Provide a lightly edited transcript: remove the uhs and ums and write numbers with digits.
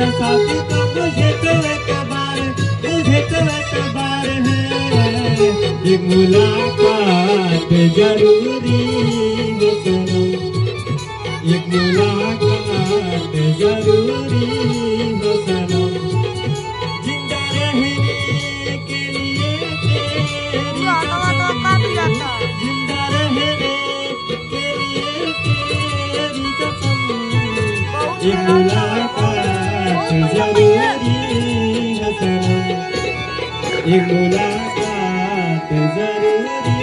मेरा साथी तो मुझे तो एतबार है। एक मुलाकात जरूरी है सनम, एक मुलाकात जरूरी है सनम। जिंदा रहने के लिए तेरी कसम, जिंदा रहने के लिए तेरी कसम। एक मुलाकात जरूरी है सनम, एक मुलाकात जरूरी